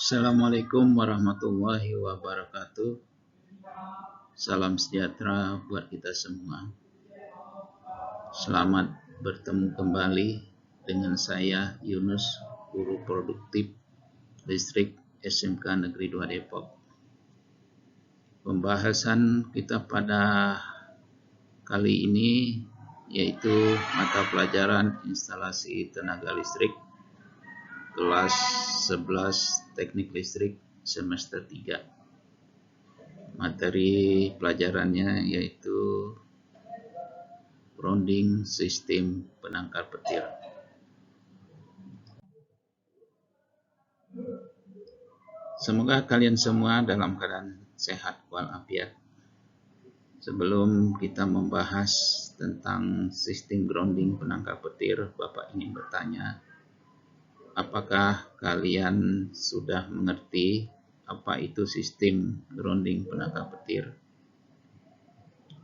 Assalamualaikum warahmatullahi wabarakatuh. Salam sejahtera buat kita semua. Selamat bertemu kembali dengan saya Yunus, guru produktif Listrik SMK Negeri 2 Depok. Pembahasan kita pada kali ini yaitu mata pelajaran instalasi tenaga listrik kelas 11 Teknik Listrik semester 3. Materi pelajarannya yaitu grounding sistem penangkal petir. Semoga kalian semua dalam keadaan sehat walafiat. Sebelum kita membahas tentang sistem grounding penangkal petir, Bapak ingin bertanya, apakah kalian sudah mengerti apa itu sistem grounding penangkal petir?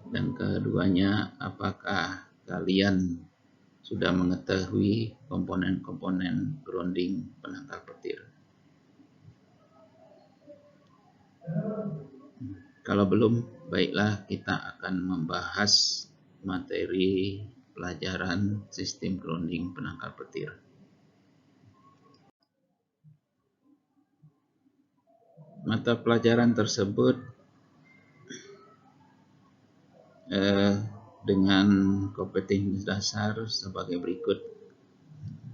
Dan keduanya, apakah kalian sudah mengetahui komponen-komponen grounding penangkal petir? Kalau belum, baiklah kita akan membahas materi pelajaran sistem grounding penangkal petir. Mata pelajaran tersebut dengan kompetensi dasar sebagai berikut,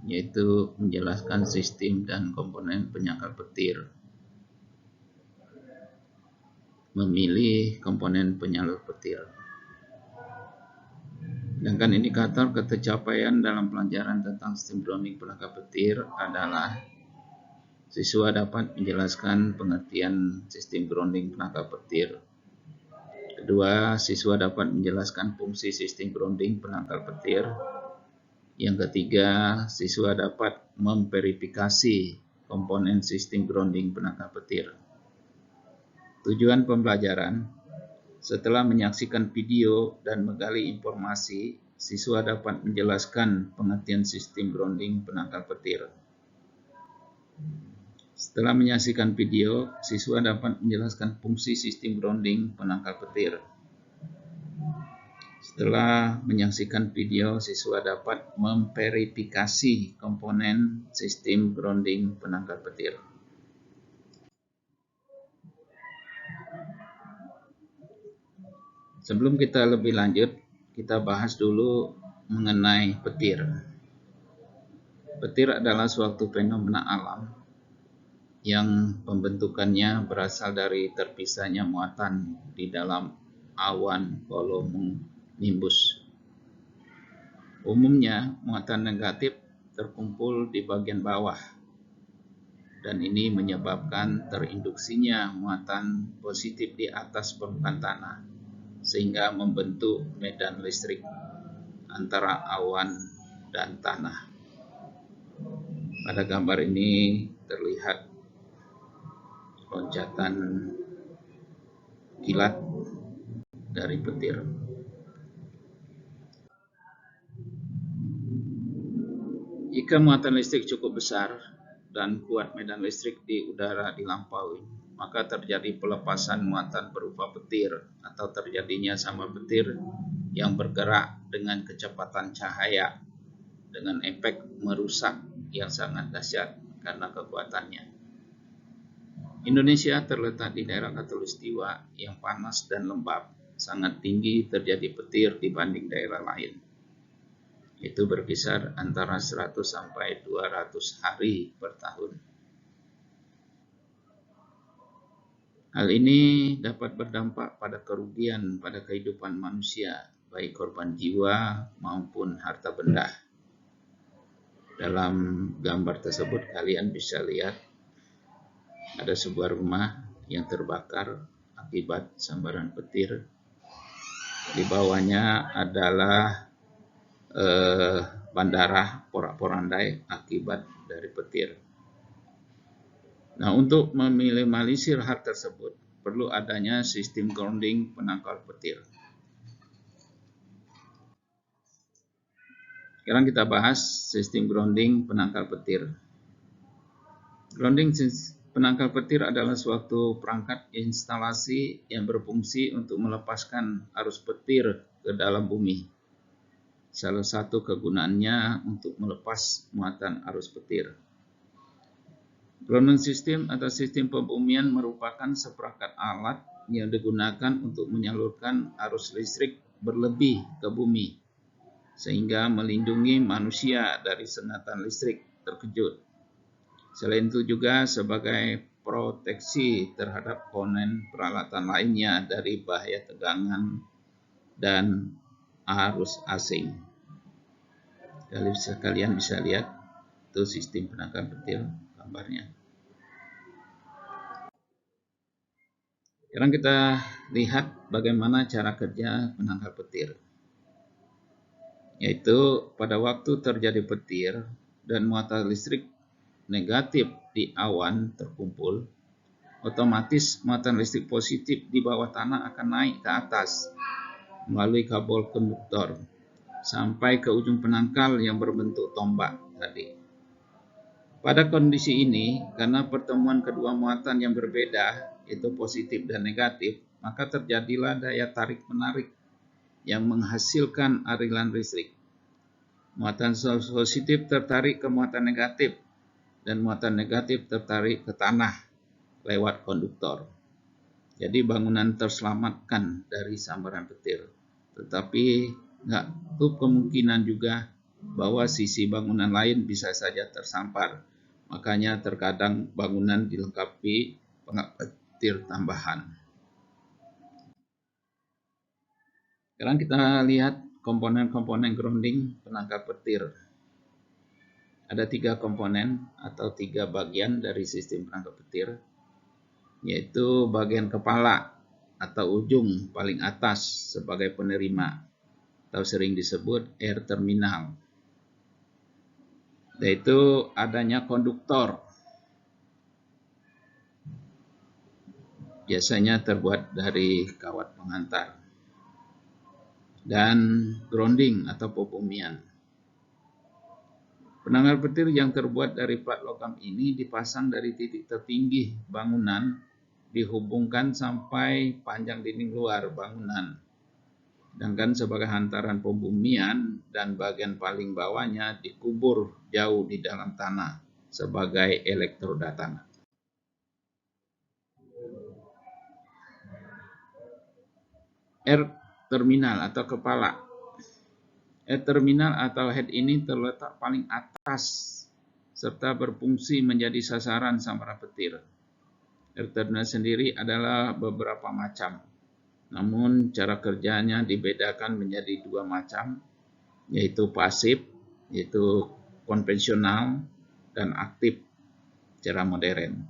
yaitu menjelaskan sistem dan komponen penyangkal petir, memilih komponen penyalur petir. Sedangkan indikator ketercapaian dalam pelajaran tentang sistem grounding penangkal petir adalah siswa dapat menjelaskan pengertian sistem grounding penangkal petir. Kedua, siswa dapat menjelaskan fungsi sistem grounding penangkal petir. Yang ketiga, siswa dapat memverifikasi komponen sistem grounding penangkal petir. Tujuan pembelajaran: setelah menyaksikan video dan menggali informasi, siswa dapat menjelaskan pengertian sistem grounding penangkal petir. Setelah menyaksikan video, siswa dapat menjelaskan fungsi sistem grounding penangkal petir. Setelah menyaksikan video, siswa dapat memverifikasi komponen sistem grounding penangkal petir. Sebelum kita lebih lanjut, kita bahas dulu mengenai petir. Petir adalah suatu fenomena alam yang pembentukannya berasal dari terpisahnya muatan di dalam awan cumulonimbus. Umumnya, muatan negatif terkumpul di bagian bawah, dan ini menyebabkan terinduksinya muatan positif di atas permukaan tanah, sehingga membentuk medan listrik antara awan dan tanah. Pada gambar ini terlihat loncatan kilat dari petir. Jika muatan listrik cukup besar dan kuat medan listrik di udara dilampaui, maka terjadi pelepasan muatan berupa petir atau terjadinya sambar petir yang bergerak dengan kecepatan cahaya dengan efek merusak yang sangat dahsyat karena kekuatannya. Indonesia terletak di daerah khatulistiwa yang panas dan lembab, sangat tinggi terjadi petir dibanding daerah lain. Itu berkisar antara 100 sampai 200 hari per tahun. Hal ini dapat berdampak pada kerugian pada kehidupan manusia, baik korban jiwa maupun harta benda. Dalam gambar tersebut kalian bisa lihat ada sebuah rumah yang terbakar akibat sambaran petir. Di bawahnya adalah bandara porak-porandai akibat dari petir. Nah, untuk meminimalisir hal tersebut, perlu adanya sistem grounding penangkal petir. Sekarang kita bahas sistem grounding penangkal petir. Grounding Penangkal petir adalah suatu perangkat instalasi yang berfungsi untuk melepaskan arus petir ke dalam bumi. Salah satu kegunaannya untuk melepas muatan arus petir. Grounding system atau sistem pembumian merupakan seperangkat alat yang digunakan untuk menyalurkan arus listrik berlebih ke bumi, sehingga melindungi manusia dari sengatan listrik terkejut. Selain itu juga sebagai proteksi terhadap komponen peralatan lainnya dari bahaya tegangan dan arus asing. Kalian bisa lihat itu sistem penangkal petir gambarnya. Sekarang kita lihat bagaimana cara kerja penangkal petir. Yaitu pada waktu terjadi petir dan muatan listrik negatif di awan terkumpul, otomatis muatan listrik positif di bawah tanah akan naik ke atas melalui kabel konduktor sampai ke ujung penangkal yang berbentuk tombak tadi. Pada kondisi ini, karena pertemuan kedua muatan yang berbeda, yaitu positif dan negatif, maka terjadilah daya tarik-menarik yang menghasilkan aliran listrik. Muatan positif tertarik ke muatan negatif, dan muatan negatif tertarik ke tanah lewat konduktor. Jadi bangunan terselamatkan dari sambaran petir. Tetapi nggak tutup kemungkinan juga bahwa sisi bangunan lain bisa saja tersampar. Makanya terkadang bangunan dilengkapi penangkal petir tambahan. Sekarang kita lihat komponen-komponen grounding penangkal petir. Ada 3 komponen atau 3 bagian dari sistem penangkal petir, yaitu bagian kepala atau ujung paling atas sebagai penerima atau sering disebut air terminal, yaitu adanya konduktor, biasanya terbuat dari kawat pengantar, dan grounding atau pembumian. Penangkal petir yang terbuat dari plat logam ini dipasang dari titik tertinggi bangunan, dihubungkan sampai panjang dinding luar bangunan. Sedangkan sebagai hantaran pembumian dan bagian paling bawahnya dikubur jauh di dalam tanah sebagai elektroda tanah. Air terminal atau kepala. Air terminal atau head ini terletak paling atas serta berfungsi menjadi sasaran sambaran petir. Air terminal sendiri adalah beberapa macam, namun cara kerjanya dibedakan menjadi 2 macam, yaitu pasif, yaitu konvensional, dan aktif, secara modern.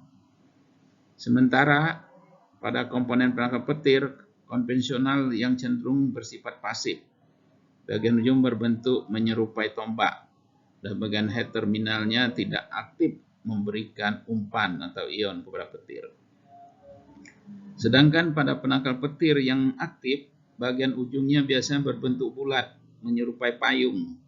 Sementara pada komponen penangkal petir konvensional yang cenderung bersifat pasif, bagian ujung berbentuk menyerupai tombak, dan bagian head terminalnya tidak aktif memberikan umpan atau ion kepada petir. Sedangkan pada penangkal petir yang aktif, bagian ujungnya biasanya berbentuk bulat, menyerupai payung.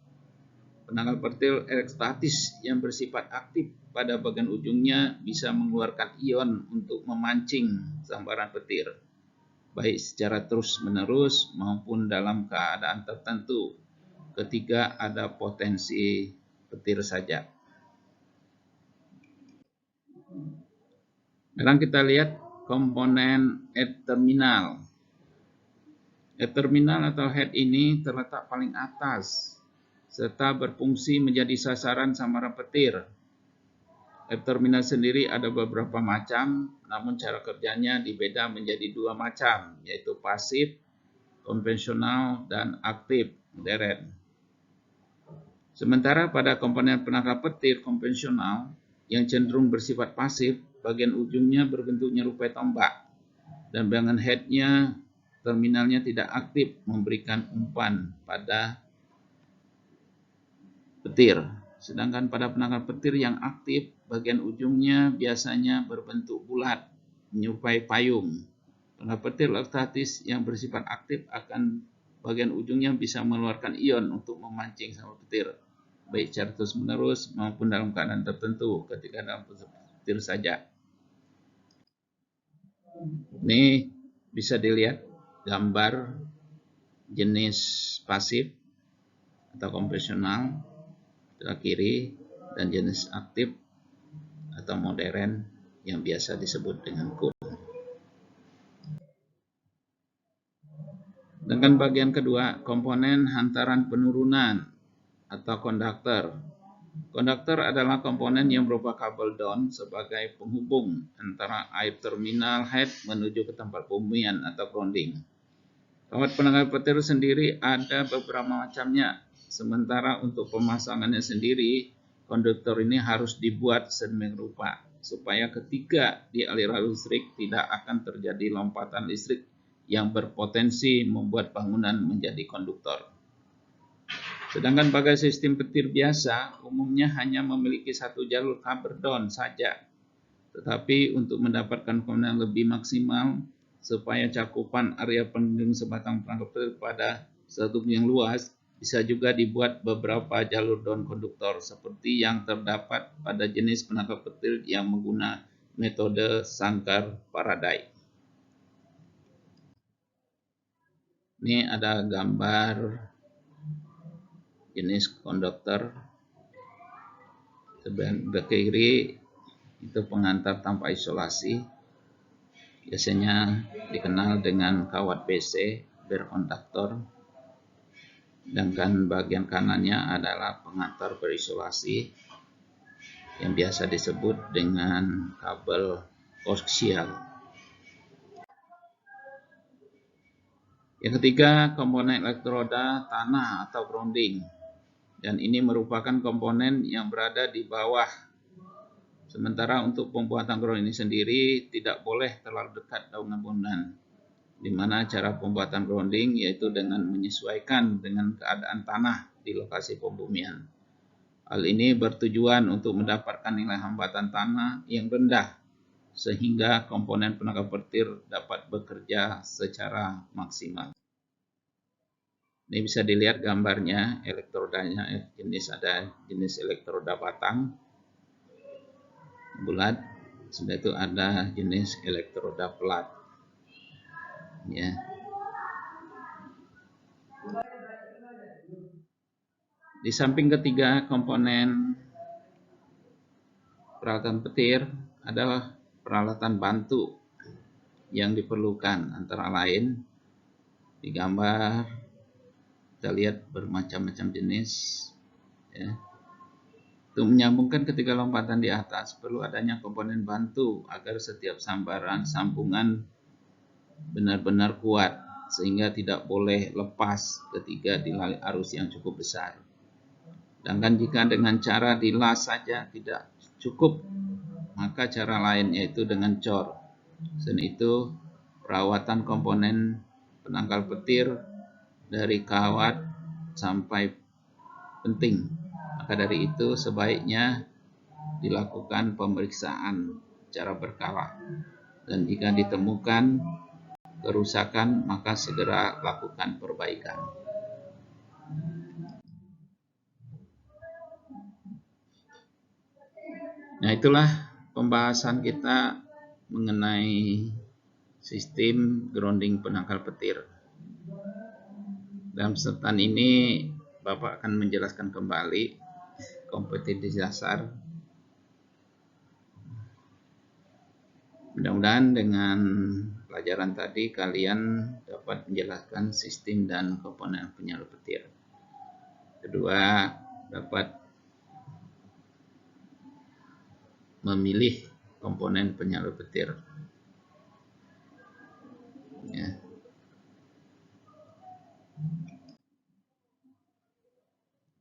Penangkal petir elektrostatis yang bersifat aktif pada bagian ujungnya bisa mengeluarkan ion untuk memancing sambaran petir, baik secara terus-menerus maupun dalam keadaan tertentu ketika ada potensi petir saja. Sekarang kita lihat komponen head terminal. Head terminal atau head ini terletak paling atas serta berfungsi menjadi sasaran sambaran petir. Head terminal sendiri ada beberapa macam, namun cara kerjanya dibeda menjadi 2 macam, yaitu pasif, konvensional, dan aktif, modern. Sementara pada komponen penangkal petir konvensional yang cenderung bersifat pasif, bagian ujungnya berbentuk menyerupai tombak, dan bagian headnya terminalnya tidak aktif memberikan umpan pada petir. Sedangkan pada penangkal petir yang aktif, bagian ujungnya biasanya berbentuk bulat, menyerupai payung. Penangkal petir elektrostatis yang bersifat aktif akan bagian ujungnya bisa mengeluarkan ion untuk memancing sambaran petir, baik secara terus-menerus maupun dalam keadaan tertentu ketika dalam petir saja. Ini bisa dilihat gambar jenis pasif atau konvensional sebelah kiri dan jenis aktif atau modern yang biasa disebut dengan cool. Dengan bagian kedua, komponen hantaran penurunan atau konduktor. Konduktor adalah komponen yang berupa kabel down sebagai penghubung antara air terminal head menuju ke tempat pembumian atau grounding. Kawat penangkal petir sendiri ada beberapa macamnya. Sementara untuk pemasangannya sendiri, konduktor ini harus dibuat sedemikian rupa supaya ketika di aliran listrik tidak akan terjadi lompatan listrik yang berpotensi membuat bangunan menjadi konduktor. Sedangkan pada sistem petir biasa, umumnya hanya memiliki satu jalur kabel down saja. Tetapi untuk mendapatkan komponen lebih maksimal, supaya cakupan area pending sebatang penangkap petir pada satu yang luas, bisa juga dibuat beberapa jalur down konduktor, seperti yang terdapat pada jenis penangkap petir yang menggunakan metode sangkar Faraday. Ini ada gambar jenis konduktor. Sebelah kiri itu pengantar tanpa isolasi, biasanya dikenal dengan kawat BC berkonduktor. Sedangkan bagian kanannya adalah pengantar berisolasi yang biasa disebut dengan kabel koaksial. Yang ketiga, komponen elektroda tanah atau grounding. Dan ini merupakan komponen yang berada di bawah. Sementara untuk pembuatan grounding ini sendiri tidak boleh terlalu dekat dengan bangunan. Di mana cara pembuatan grounding yaitu dengan menyesuaikan dengan keadaan tanah di lokasi pembumian. Hal ini bertujuan untuk mendapatkan nilai hambatan tanah yang rendah sehingga komponen penangkap petir dapat bekerja secara maksimal. Ini bisa dilihat gambarnya, elektrodanya ada jenis elektroda batang bulat, sudah itu ada jenis elektroda pelat. Ya. Di samping ketiga komponen peralatan petir adalah peralatan bantu yang diperlukan, antara lain di gambar kita lihat bermacam-macam jenis. Ya. Untuk menyambungkan ketika lompatan di atas perlu adanya komponen bantu agar setiap sambaran sambungan benar-benar kuat sehingga tidak boleh lepas ketika dilalui arus yang cukup besar. Sedangkan jika dengan cara dilas saja tidak cukup, maka cara lain yaitu dengan cor. Selain itu, perawatan komponen penangkal petir dari kawat sampai penting. Maka dari itu sebaiknya dilakukan pemeriksaan secara berkala. Dan jika ditemukan kerusakan, maka segera lakukan perbaikan. Nah, itulah pembahasan kita mengenai sistem grounding penangkal petir. Dalam kesempatan ini Bapak akan menjelaskan kembali kompetensi dasar. Mudah-mudahan dengan pelajaran tadi kalian dapat menjelaskan sistem dan komponen penyalur petir. Kedua, dapat memilih komponen penyalur petir. Ya.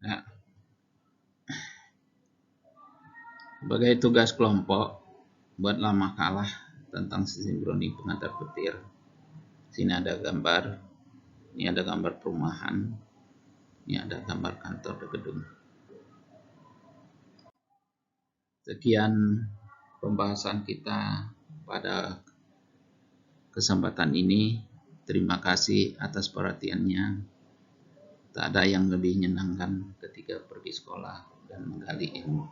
Nah, sebagai tugas kelompok, buatlah makalah tentang sistem grounding pengantar petir. Sini ada gambar, ini ada gambar perumahan, ini ada gambar kantor di gedung. Sekian pembahasan kita pada kesempatan ini. Terima kasih atas perhatiannya. Tak ada yang lebih menyenangkan ketika pergi sekolah dan menggali ilmu.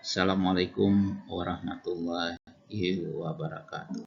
Assalamualaikum warahmatullahi wabarakatuh.